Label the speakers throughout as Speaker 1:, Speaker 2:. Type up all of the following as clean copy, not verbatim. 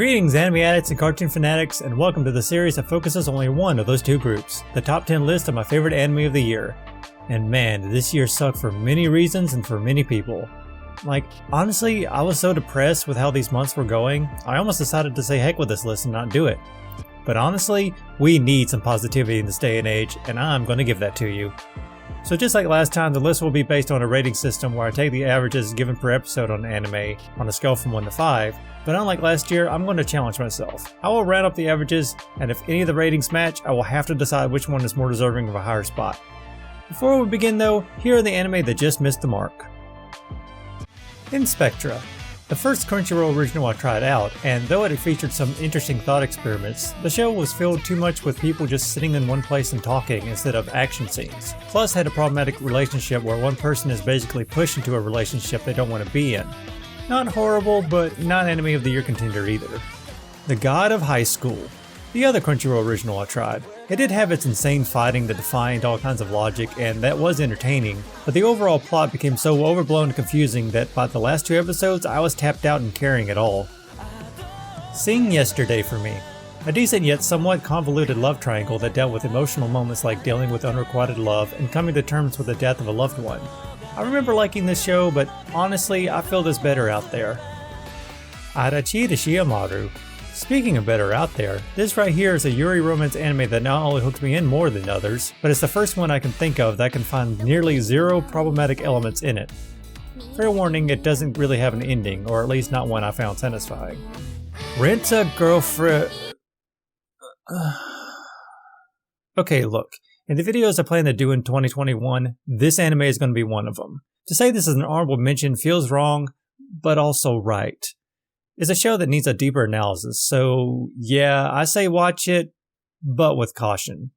Speaker 1: Greetings anime addicts and cartoon fanatics, and welcome to the series that focuses on only one of those two groups, the top 10 list of my favorite anime of the year. And man, did this year suck for many reasons and for many people. Like, honestly, I was so depressed with how these months were going, I almost decided to say heck with this list and not do it. But honestly, we need some positivity in this day and age, and I'm going to give that to you. So just like last time, the list will be based on a rating system where I take the averages given per episode on anime on a scale from 1 to 5, but unlike last year, I'm going to challenge myself. I will round up the averages, and if any of the ratings match, I will have to decide which one is more deserving of a higher spot. Before we begin though, here are the anime that just missed the mark. In Spectra, the first Crunchyroll original I tried out, and though it featured some interesting thought experiments, the show was filled too much with people just sitting in one place and talking instead of action scenes. Plus had a problematic relationship where one person is basically pushed into a relationship they don't want to be in. Not horrible, but not anime of the year contender either. The God of High School, the other Crunchyroll original I tried. It did have its insane fighting that defied all kinds of logic, and that was entertaining, but the overall plot became so overblown and confusing that by the last 2 episodes I was tapped out and caring at all. Sing Yesterday for me. A decent yet somewhat convoluted love triangle that dealt with emotional moments like dealing with unrequited love and coming to terms with the death of a loved one. I remember liking this show, but honestly, I feel there's better out there. Arachi de Shiamaru. Speaking of better out there, this right here is a Yuri romance anime that not only hooks me in more than others, but it's the first one I can think of that can find nearly 0 problematic elements in it. Fair warning, it doesn't really have an ending, or at least not one I found satisfying. Rent a Girlfriend... Okay, look. In the videos I plan to do in 2021, this anime is going to be one of them. To say this is an honorable mention feels wrong, but also right. It's a show that needs a deeper analysis, so yeah, I say watch it, but with caution.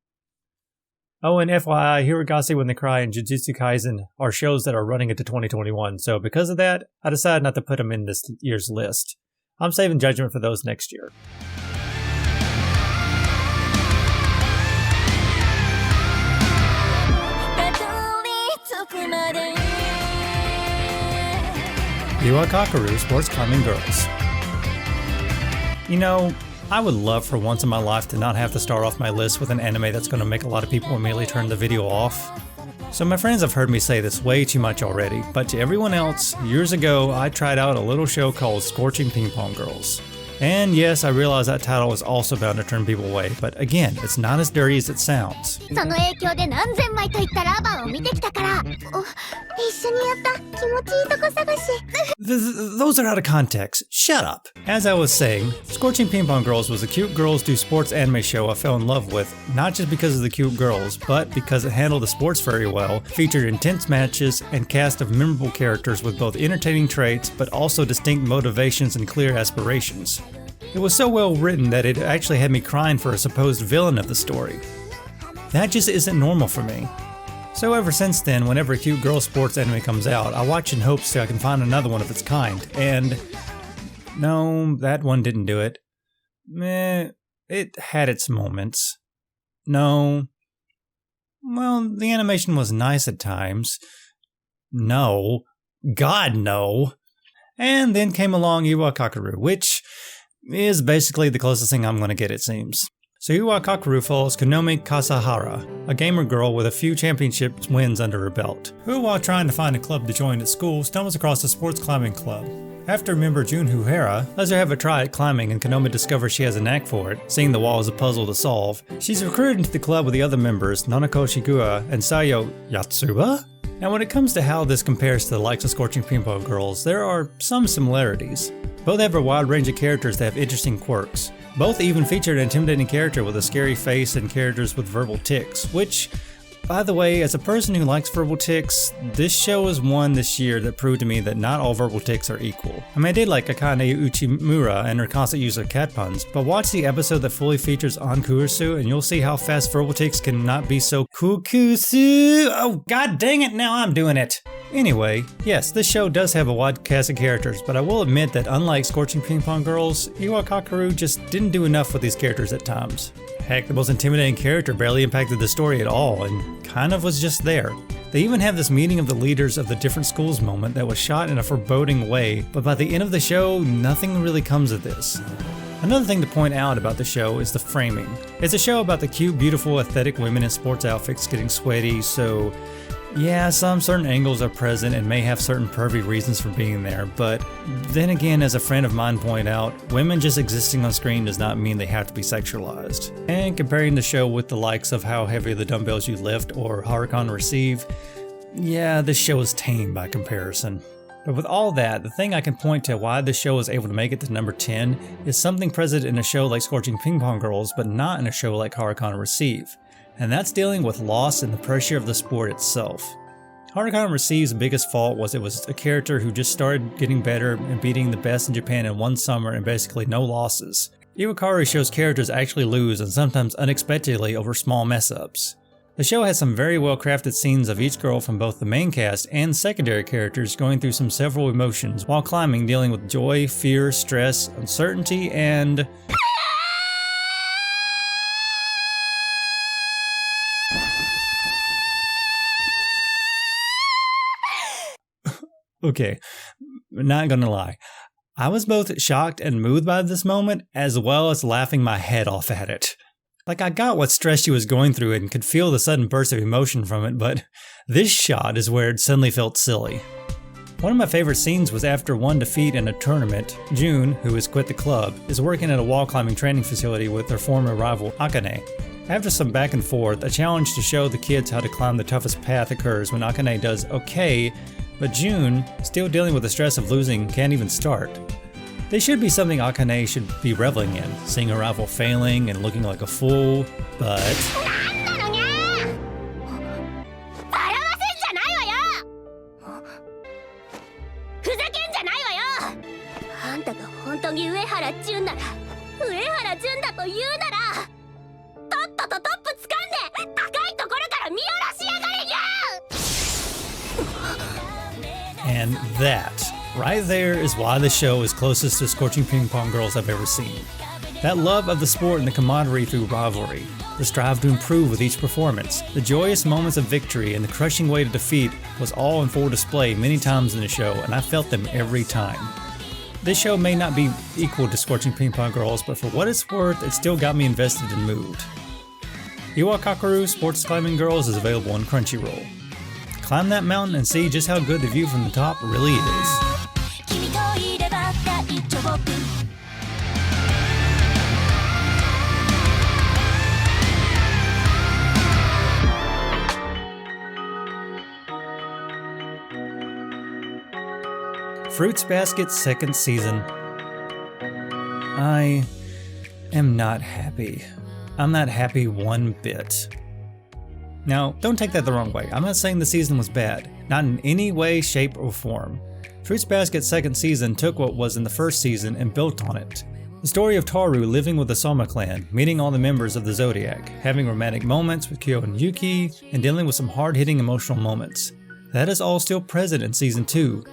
Speaker 1: Oh, and FYI, Hirogase When They Cry and Jujutsu Kaisen are shows that are running into 2021, so because of that, I decided not to put them in this year's list. I'm saving judgment for those next year. Iwakakaru Sports Climbing Girls. You know, I would love for once in my life to not have to start off my list with an anime that's going to make a lot of people immediately turn the video off. So my friends have heard me say this way too much already, but to everyone else, years ago I tried out a little show called Scorching Ping Pong Girls. And yes, I realize that title is also bound to turn people away, but again, it's not as dirty as it sounds. Those are out of context. Shut up. As I was saying, Scorching Ping Pong Girls was a cute girls do sports anime show I fell in love with, not just because of the cute girls, but because it handled the sports very well, featured intense matches, and cast of memorable characters with both entertaining traits, but also distinct motivations and clear aspirations. It was so well written that it actually had me crying for a supposed villain of the story. That just isn't normal for me. So ever since then, whenever a cute girl sports anime comes out, I watch in hopes that I can find another one of its kind, and... no, that one didn't do it. It had its moments. No. Well, the animation was nice at times. No. God, no. And then came along Iwakakaru, which is basically the closest thing I'm going to get, it seems. So Iwakakaru follows Konami Kasahara, a gamer girl with a few championship wins under her belt, who while trying to find a club to join at school stumbles across a sports climbing club. After member Jun Huhara lets her have a try at climbing and Konami discovers she has a knack for it, seeing the wall as a puzzle to solve, she's recruited into the club with the other members, Nanako Shigua and Sayo Yatsuba? Now when it comes to how this compares to the likes of Scorching Ping Pong Girls, there are some similarities. Both have a wide range of characters that have interesting quirks. Both even feature an intimidating character with a scary face and characters with verbal tics, which, by the way, as a person who likes verbal tics, this show is one this year that proved to me that not all verbal tics are equal. I mean, I did like Akane Uchimura and her constant use of cat puns, but watch the episode that fully features Ankurusu and you'll see how fast verbal tics cannot be so kukusu. Oh, god dang it, now I'm doing it. Anyway, yes, this show does have a wide cast of characters, but I will admit that unlike Scorching Ping Pong Girls, Iwakakaru just didn't do enough with these characters at times. Heck, the most intimidating character barely impacted the story at all, and kind of was just there. They even have this meeting of the leaders of the different schools moment that was shot in a foreboding way, but by the end of the show, nothing really comes of this. Another thing to point out about the show is the framing. It's a show about the cute, beautiful, athletic women in sports outfits getting sweaty, so yeah, some certain angles are present and may have certain pervy reasons for being there, but then again, as a friend of mine pointed out, women just existing on screen does not mean they have to be sexualized. And comparing the show with the likes of How Heavy Are the Dumbbells You Lift or Huracan Receive, yeah, this show is tame by comparison. But with all that, the thing I can point to why this show is able to make it to number 10 is something present in a show like Scorching Ping Pong Girls, but not in a show like Huracan Receive. And that's dealing with loss and the pressure of the sport itself. Huracan Receive's biggest fault was it was a character who just started getting better and beating the best in Japan in one summer and basically no losses. Iwakari shows characters actually lose and sometimes unexpectedly over small mess-ups. The show has some very well crafted scenes of each girl from both the main cast and secondary characters going through some several emotions while climbing, dealing with joy, fear, stress, uncertainty, and okay, not gonna lie. I was both shocked and moved by this moment, as well as laughing my head off at it. Like, I got what stress she was going through and could feel the sudden burst of emotion from it, but this shot is where it suddenly felt silly. One of my favorite scenes was after one defeat in a tournament. June, who has quit the club, is working at a wall climbing training facility with her former rival Akane. After some back and forth, a challenge to show the kids how to climb the toughest path occurs when Akane does okay, but June, still dealing with the stress of losing, can't even start. This should be something Akane should be reveling in, seeing her rival failing and looking like a fool, but and that, right there, is why the show is closest to Scorching Ping Pong Girls I've ever seen. That love of the sport and the camaraderie through rivalry, the strive to improve with each performance, the joyous moments of victory and the crushing weight of defeat was all in full display many times in the show, and I felt them every time. This show may not be equal to Scorching Ping Pong Girls, but for what it's worth, it still got me invested and moved. Iwakakaru Sports Climbing Girls is available on Crunchyroll. Climb that mountain and see just how good the view from the top really is. Fruits Basket second season. I am not happy. I'm not happy one bit. Now, don't take that the wrong way. I'm not saying the season was bad. Not in any way, shape, or form. Fruits Basket's second season took what was in the first season and built on it. The story of Taru living with the Soma clan, meeting all the members of the Zodiac, having romantic moments with Kyo and Yuki, and dealing with some hard-hitting emotional moments. That is all still present in season 2.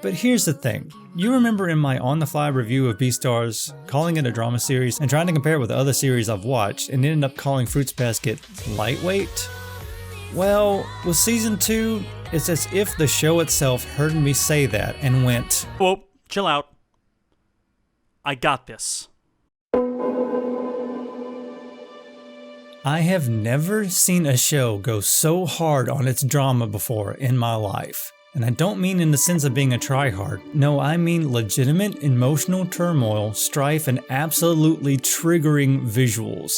Speaker 1: But here's the thing. You remember in my on-the-fly review of Beastars, calling it a drama series and trying to compare it with other series I've watched and ended up calling Fruits Basket lightweight? Well, with season 2, it's as if the show itself heard me say that and went,
Speaker 2: "Whoa, chill out. I got this."
Speaker 1: I have never seen a show go so hard on its drama before in my life. And I don't mean in the sense of being a tryhard. No, I mean legitimate emotional turmoil, strife, and absolutely triggering visuals.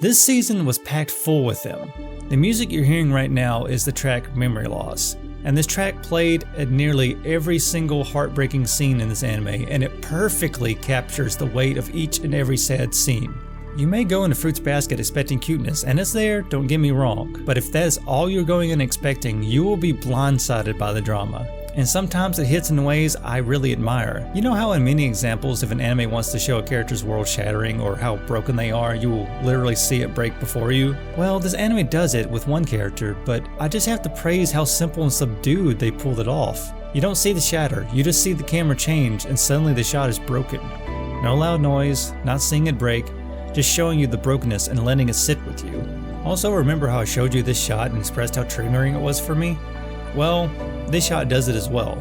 Speaker 1: This season was packed full with them. The music you're hearing right now is the track Memory Loss, and this track played at nearly every single heartbreaking scene in this anime, and it perfectly captures the weight of each and every sad scene. You may go into Fruits Basket expecting cuteness, and it's there, don't get me wrong, but if that is all you're going in expecting, you will be blindsided by the drama. And sometimes it hits in ways I really admire. You know how in many examples, if an anime wants to show a character's world shattering or how broken they are, you will literally see it break before you? Well, this anime does it with one character, but I just have to praise how simple and subdued they pulled it off. You don't see the shatter, you just see the camera change and suddenly the shot is broken. No loud noise, not seeing it break, just showing you the brokenness and letting it sit with you. Also, remember how I showed you this shot and expressed how triggering it was for me? Well, this shot does it as well.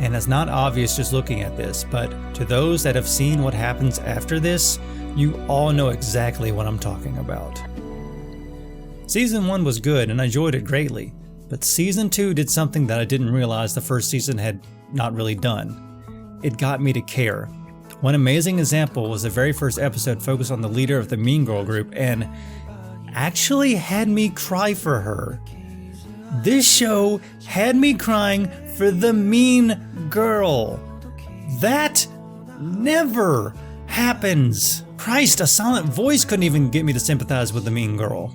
Speaker 1: and it's not obvious just looking at this, but to those that have seen what happens after this, you all know exactly what I'm talking about. Season 1 was good and I enjoyed it greatly, but Season 2 did something that I didn't realize the first season had not really done. It got me to care. One amazing example was the very first episode focused on the leader of the Mean Girl group and actually had me cry for her. This show had me crying for the mean girl. That never happens. Christ, a silent voice couldn't even get me to sympathize with the mean girl.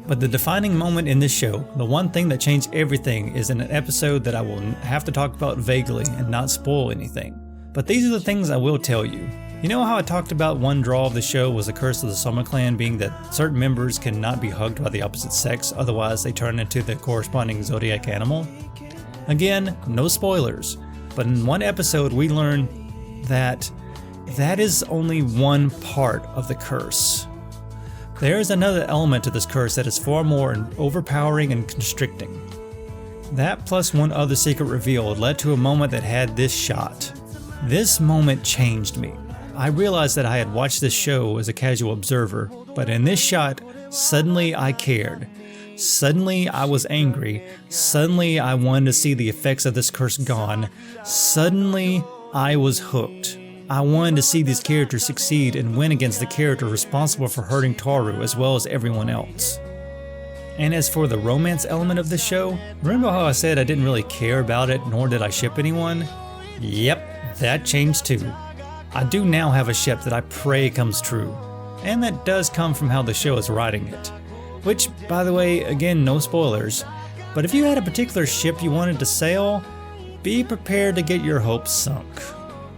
Speaker 1: But the defining moment in this show, the one thing that changed everything, is in an episode that I will have to talk about vaguely and not spoil anything. But these are the things I will tell you. You know how I talked about one draw of the show was the curse of the Sama clan being that certain members cannot be hugged by the opposite sex, otherwise they turn into the corresponding zodiac animal? Again, no spoilers, but in one episode we learn that that is only one part of the curse. There is another element to this curse that is far more overpowering and constricting. That plus one other secret reveal led to a moment that had this shot. This moment changed me. I realized that I had watched this show as a casual observer, but in this shot, suddenly I cared. Suddenly I was angry. Suddenly I wanted to see the effects of this curse gone. Suddenly I was hooked. I wanted to see these characters succeed and win against the character responsible for hurting Toru as well as everyone else. And as for the romance element of the show, remember how I said I didn't really care about it nor did I ship anyone? Yep, that changed too. I do now have a ship that I pray comes true. And that does come from how the show is writing it. Which, by the way, again, no spoilers, but if you had a particular ship you wanted to sail, be prepared to get your hopes sunk.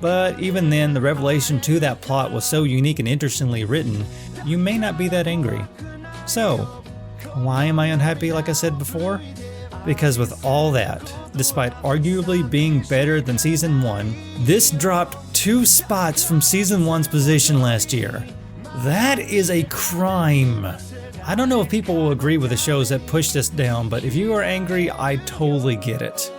Speaker 1: But even then, the revelation to that plot was so unique and interestingly written, you may not be that angry. So, why am I unhappy like I said before? Because with all that, despite arguably being better than Season 1, this dropped 2 spots from Season 1's position last year. That is a crime. I don't know if people will agree with the shows that push this down, but if you are angry, I totally get it.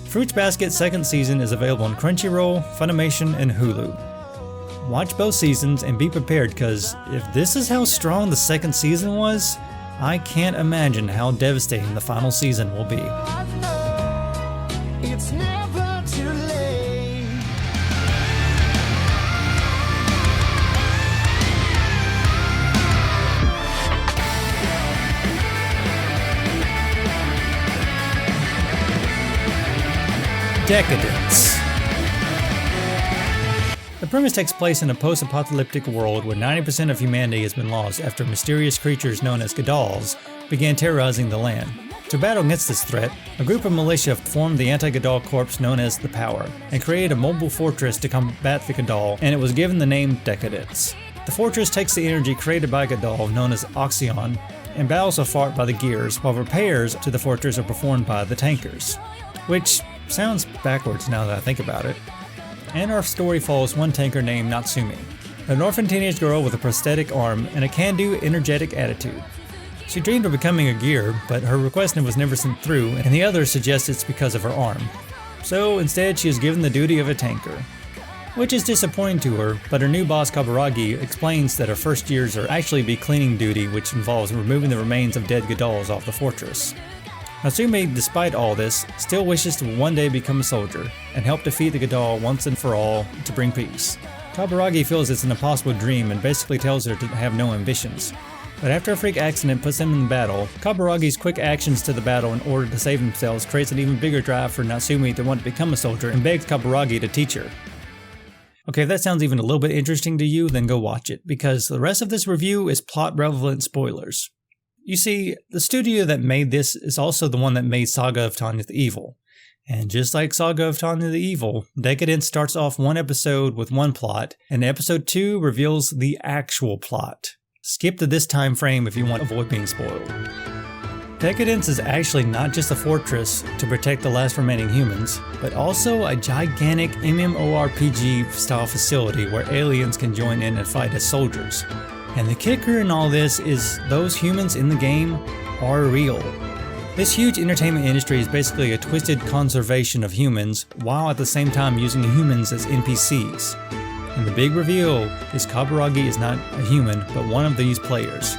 Speaker 1: Fruits Basket's second season is available on Crunchyroll, Funimation, and Hulu. Watch both seasons and be prepared, because if this is how strong the second season was, I can't imagine how devastating the final season will be.
Speaker 3: It's never too late.
Speaker 1: Deca-dence. The premise takes place in a post-apocalyptic world where 90% of humanity has been lost after mysterious creatures known as Gadals began terrorizing the land. To battle against this threat, a group of militia formed the anti-Gadal corps known as the Power, and created a mobile fortress to combat the Gadal, and it was given the name Deca-dence. The fortress takes the energy created by Gadal, known as Oxyon, and battles are fought by the Gears, while repairs to the fortress are performed by the Tankers. Which sounds backwards now that I think about it. And our story follows one tanker named Natsumi, an orphan teenage girl with a prosthetic arm and a can-do, energetic attitude. She dreamed of becoming a gear, but her request was never sent through, and the others suggest it's because of her arm. So instead, she is given the duty of a tanker, which is disappointing to her, but her new boss Kaburagi explains that her first years are actually be cleaning duty, which involves removing the remains of dead Gadals off the fortress. Natsumi, despite all this, still wishes to one day become a soldier and help defeat the Gadal once and for all to bring peace. Kaburagi feels it's an impossible dream and basically tells her to have no ambitions. But after a freak accident puts him in battle, Kaburagi's quick actions to the battle in order to save themselves creates an even bigger drive for Natsumi to want to become a soldier and begs Kaburagi to teach her. Okay, if that sounds even a little bit interesting to you, then go watch it, because the rest of this review is plot-relevant spoilers. You see, the studio that made this is also the one that made Saga of Tanya the Evil. And just like Saga of Tanya the Evil, Deca-dence starts off one episode with one plot, and episode 2 reveals the actual plot. Skip to this time frame if you want to avoid being spoiled. Deca-dence is actually not just a fortress to protect the last remaining humans, but also a gigantic MMORPG style facility where aliens can join in and fight as soldiers. And the kicker in all this is those humans in the game are real. This huge entertainment industry is basically a twisted conservation of humans, while at the same time using humans as NPCs. And the big reveal is Kaburagi is not a human, but one of these players.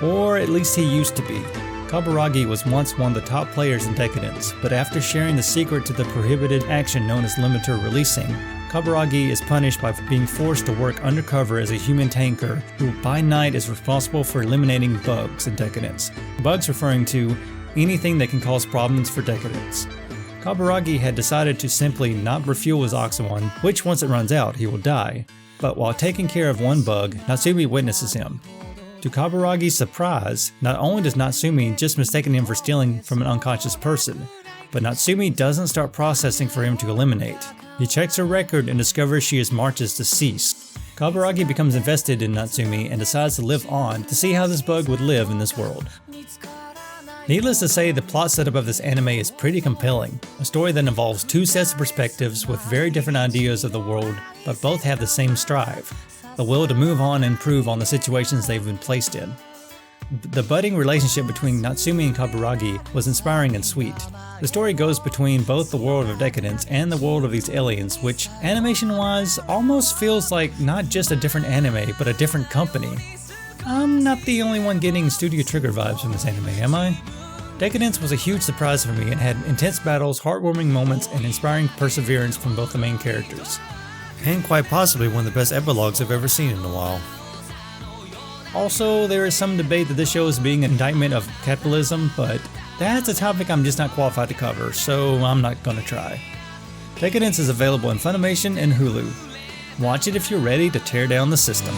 Speaker 1: Or at least he used to be. Kaburagi was once one of the top players in deca-dence, but after sharing the secret to the prohibited action known as limiter releasing, Kaburagi is punished by being forced to work undercover as a human tanker who by night is responsible for eliminating bugs in deca-dence. Bugs referring to anything that can cause problems for deca-dence. Kaburagi had decided to simply not refuel his Oxymon, which once it runs out, he will die. But while taking care of one bug, Natsumi witnesses him. To Kaburagi's surprise, not only does Natsumi just mistaken him for stealing from an unconscious person, but Natsumi doesn't start processing for him to eliminate. He checks her record and discovers she is marked as deceased. Kaburagi becomes invested in Natsumi and decides to live on to see how this bug would live in this world. Needless to say, the plot setup of this anime is pretty compelling. A story that involves two sets of perspectives with very different ideas of the world, but both have the same strive: the will to move on and improve on the situations they've been placed in. The budding relationship between Natsumi and Kaburagi was inspiring and sweet. The story goes between both the world of deca-dence and the world of these aliens, which animation-wise almost feels like not just a different anime, but a different company. I'm not the only one getting Studio Trigger vibes from this anime, am I? Deca-dence was a huge surprise for me and had intense battles, heartwarming moments, and inspiring perseverance from both the main characters. And quite possibly one of the best epilogues I've ever seen in a while. Also, there is some debate that this show is being an indictment of capitalism, but that's a topic I'm just not qualified to cover, so I'm not gonna try. Deca-dence is available in Funimation and Hulu. Watch it if you're ready to tear down the system.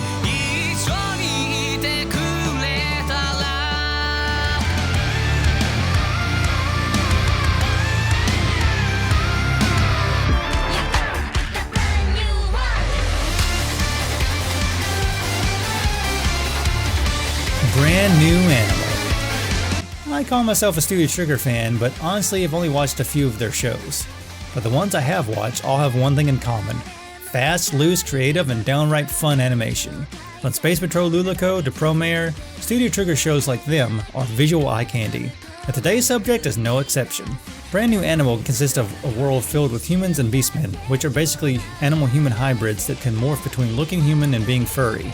Speaker 1: Brand new anime. I call myself a Studio Trigger fan, but honestly I've only watched a few of their shows. But the ones I have watched all have one thing in common: fast, loose, creative, and downright fun animation. From Space Patrol Lulaco to Promare, Studio Trigger shows like them are visual eye candy. And today's subject is no exception. Brand New Animal consists of a world filled with humans and beastmen, which are basically animal-human hybrids that can morph between looking human and being furry.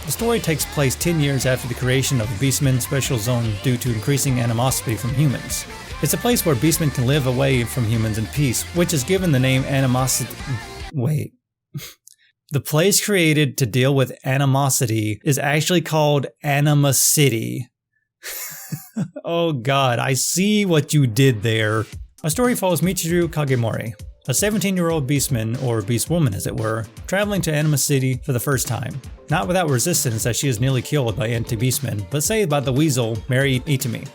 Speaker 1: The story takes place 10 years after the creation of the Beastmen Special Zone due to increasing animosity from humans. It's a place where beastmen can live away from humans in peace, which is given the name Animosity. Wait. The place created to deal with animosity is actually called Anima City. Oh god, I see what you did there. Our story follows Michiru Kagemori, a 17-year-old beastman, or beastwoman as it were, traveling to Anima City for the first time. Not without resistance, as she is nearly killed by anti-beastmen, but saved by the weasel Mary Itami.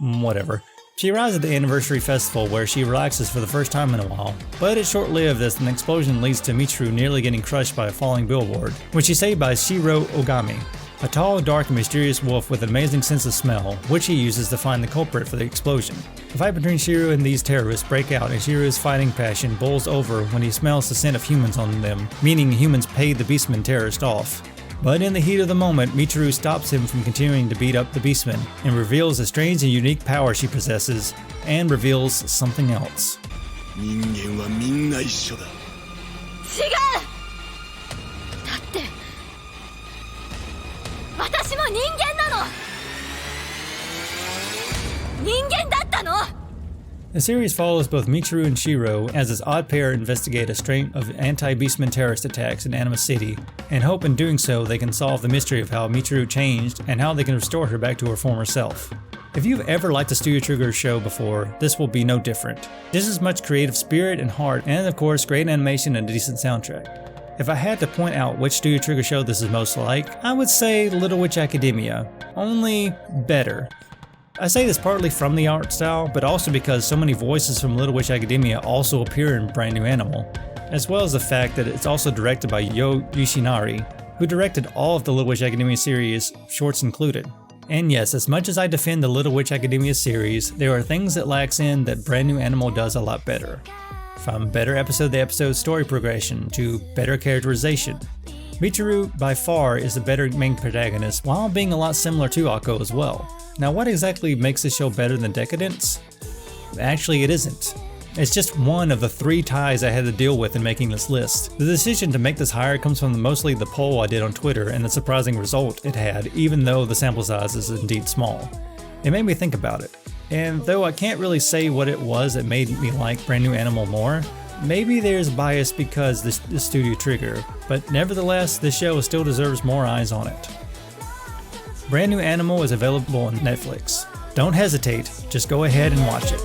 Speaker 1: Whatever. She arrives at the anniversary festival where she relaxes for the first time in a while, but it's short-lived as an explosion leads to Michiru nearly getting crushed by a falling billboard, when she's saved by Shiro Ogami, a tall, dark, and mysterious wolf with an amazing sense of smell, which he uses to find the culprit for the explosion. The fight between Shiro and these terrorists break out, and Shiro's fighting passion boils over when he smells the scent of humans on them, meaning humans paid the beastman terrorist off. But in the heat of the moment, Michiru stops him from continuing to beat up the beastman, and reveals a strange and unique power she possesses, and reveals something else.
Speaker 3: 人間はみんな一緒だ。
Speaker 4: 違う。だって私も人間なの。人間だったの。
Speaker 1: The series follows both Michiru and Shiro as this odd pair investigate a string of anti-beastman terrorist attacks in Anima City, and hope in doing so they can solve the mystery of how Michiru changed and how they can restore her back to her former self. If you've ever liked a Studio Trigger show before, this will be no different. Just as much creative spirit and heart, and of course great animation and a decent soundtrack. If I had to point out which Studio Trigger show this is most like, I would say Little Witch Academia, only better. I say this partly from the art style, but also because so many voices from Little Witch Academia also appear in Brand New Animal, as well as the fact that it's also directed by Yo Yoshinari, who directed all of the Little Witch Academia series, shorts included. And yes, as much as I defend the Little Witch Academia series, there are things it lacks in that Brand New Animal does a lot better. From better episode-to-episode story progression to better characterization. Michiru, by far, is the better main protagonist, while being a lot similar to Akko as well. Now, what exactly makes this show better than Deca-dence? Actually, it isn't. It's just one of the 3 ties I had to deal with in making this list. The decision to make this higher comes from mostly the poll I did on Twitter and the surprising result it had, even though the sample size is indeed small. It made me think about it. And though I can't really say what it was that made me like Brand New Animal more, maybe there's bias because the studio trigger, but nevertheless, this show still deserves more eyes on it. Brand New Animal is available on Netflix. Don't hesitate, just go ahead and watch it.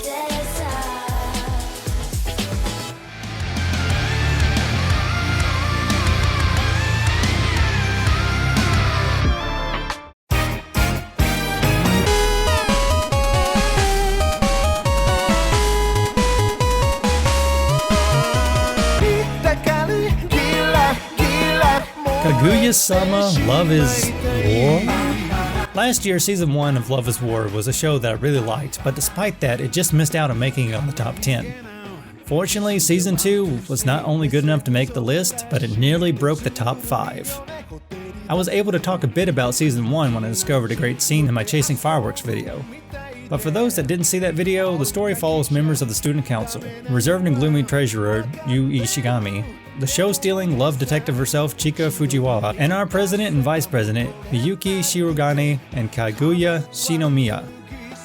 Speaker 1: Kaguya-sama, Love is War? Last year, Season 1 of Love is War was a show that I really liked, but despite that, it just missed out on making it on the top 10. Fortunately, Season 2 was not only good enough to make the list, but it nearly broke the top 5. I was able to talk a bit about Season 1 when I discovered a great scene in my Chasing Fireworks video. But for those that didn't see that video, the story follows members of the student council, reserved and gloomy treasurer Yu Ishigami, the show-stealing love detective herself Chika Fujiwara, and our president and vice president Miyuki Shirogane and Kaguya Shinomiya.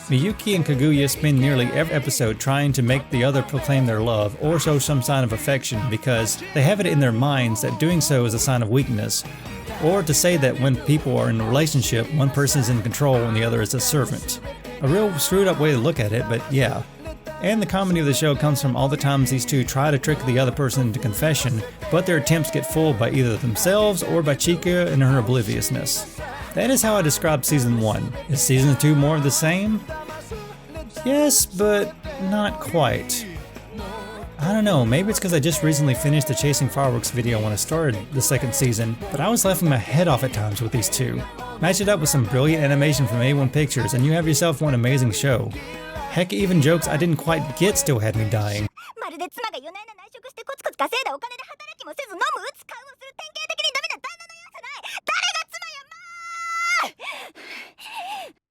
Speaker 1: Miyuki and Kaguya spend nearly every episode trying to make the other proclaim their love or show some sign of affection because they have it in their minds that doing so is a sign of weakness, or to say that when people are in a relationship, one person is in control and the other is a servant. A real screwed up way to look at it, but yeah. And the comedy of the show comes from all the times these two try to trick the other person into confession, but their attempts get fooled by either themselves or by Chika and her obliviousness. That is how I describe Season 1. Is Season 2 more of the same? Yes, but not quite. I don't know, maybe it's because I just recently finished the Chasing Fireworks video when I started the second season, but I was laughing my head off at times with these two. Match it up with some brilliant animation from A1 Pictures and you have yourself one amazing show. Heck, even jokes I didn't quite get still had me dying.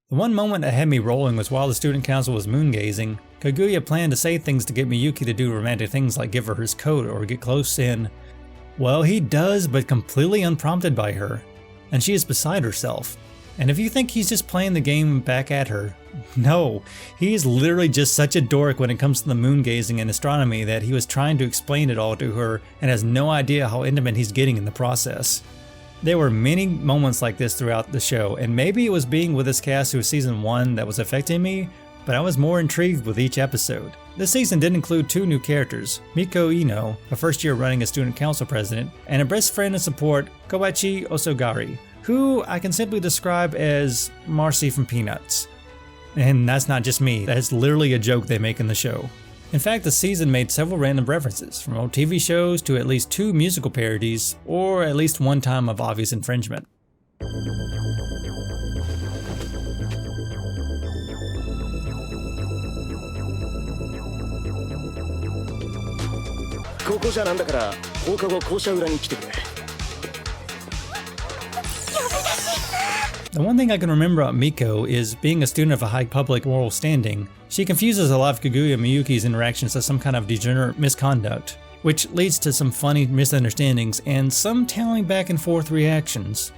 Speaker 1: The one moment that had me rolling was while the student council was moon-gazing. Kaguya planned to say things to get Miyuki to do romantic things like give her his coat or get close in. Well, he does, but completely unprompted by her. And she is beside herself. And if you think he's just playing the game back at her, no, he is literally just such a dork when it comes to the moon gazing and astronomy that he was trying to explain it all to her and has no idea how intimate he's getting in the process. There were many moments like this throughout the show, and maybe it was being with this cast through Season 1 that was affecting me, but I was more intrigued with each episode. This season did include 2 new characters, Miko Ino, a first year running as student council president, and a best friend and support, Kobachi Osogari, who I can simply describe as Marcy from Peanuts. And that's not just me, that's literally a joke they make in the show. In fact, the season made several random references, from old TV shows to at least 2 musical parodies, or at least one time of obvious infringement. The one thing I can remember about Miko is being a student of a high public moral standing. She confuses a lot of Kaguya and Miyuki's interactions as some kind of degenerate misconduct, which leads to some funny misunderstandings and some telling back and forth reactions.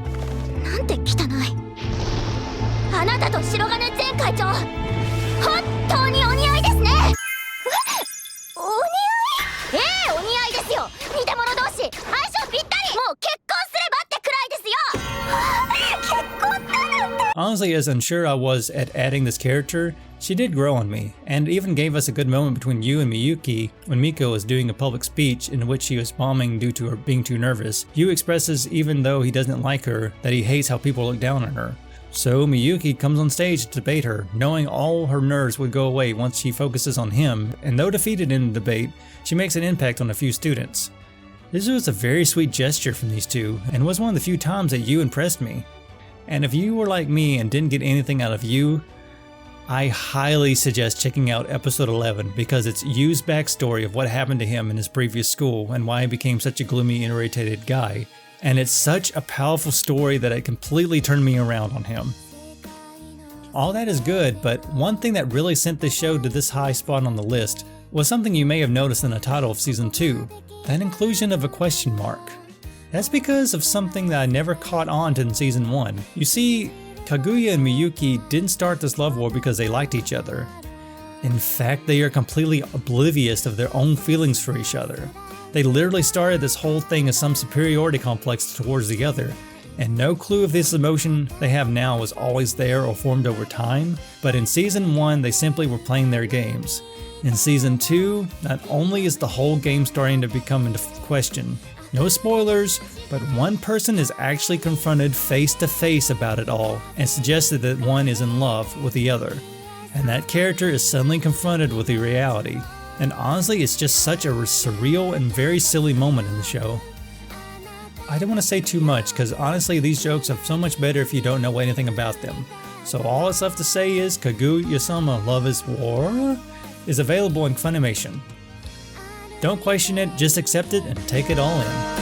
Speaker 1: Honestly, as unsure I was at adding this character, she did grow on me, and even gave us a good moment between Yu and Miyuki when Miko was doing a public speech in which she was bombing due to her being too nervous. Yu expresses, even though he doesn't like her, that he hates how people look down on her. So Miyuki comes on stage to debate her, knowing all her nerves would go away once she focuses on him, and though defeated in the debate, she makes an impact on a few students. This was a very sweet gesture from these two, and was one of the few times that Yu impressed me. And if you were like me and didn't get anything out of Yu, I highly suggest checking out episode 11 because it's Yu's backstory of what happened to him in his previous school and why he became such a gloomy, irritated guy. And it's such a powerful story that it completely turned me around on him. All that is good, but one thing that really sent this show to this high spot on the list was something you may have noticed in the title of Season 2, that inclusion of a question mark. That's because of something that I never caught on to in Season 1. You see, Kaguya and Miyuki didn't start this love war because they liked each other. In fact, they are completely oblivious of their own feelings for each other. They literally started this whole thing as some superiority complex towards the other, and no clue if this emotion they have now was always there or formed over time, but in Season 1 they simply were playing their games. In Season 2, not only is the whole game starting to become into question, no spoilers, but one person is actually confronted face to face about it all and suggested that one is in love with the other. And that character is suddenly confronted with the reality. And honestly, it's just such a surreal and very silly moment in the show. I don't want to say too much because honestly these jokes are so much better if you don't know anything about them. So all that's left to say is Kaguya-sama Love is War is available in Funimation. Don't question it, just accept it and take it all in.